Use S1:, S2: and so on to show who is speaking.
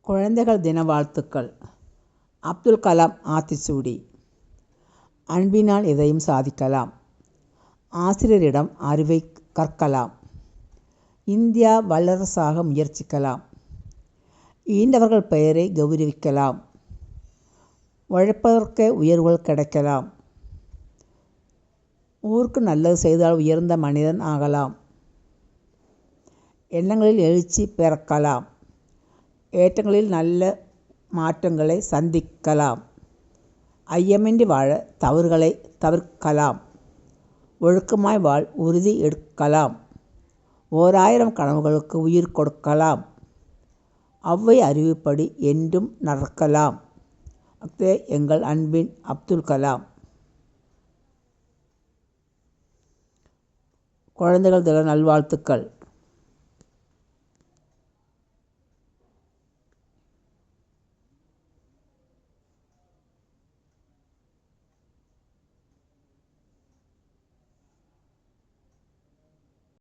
S1: குழந்தைகள் தின வாழ்த்துக்கள். அப்துல் கலாம் ஆத்திச்சூடி. அன்பினால் எதையும் சாதிக்கலாம். ஆசிரியரிடம் அறிவை கற்கலாம். இந்தியா வல்லரசாக முயற்சிக்கலாம். ஈண்டவர்கள் பெயரை கௌரவிக்கலாம். உழைப்பதற்கே உயர்வுகள் கிடைக்கலாம். ஊருக்கு நல்லது செய்தால் உயர்ந்த மனிதன் ஆகலாம். எண்ணங்களில் எழுச்சி பிறக்கலாம். ஏற்றங்களில் நல்ல மாற்றங்களை சந்திக்கலாம். ஐயமின்றி வாழ தவறுகளை தவிர்க்கலாம். ஒழுக்கமாய் வாழ் உறுதி எடுக்கலாம். 1000 கனவுகளுக்கு உயிர் கொடுக்கலாம். ஒளவை அறிவுப்படி என்றும் நடக்கலாம். எங்கள் அன்பின் அப்துல் கலாம். குழந்தைகள் தின நல்வாழ்த்துக்கள்.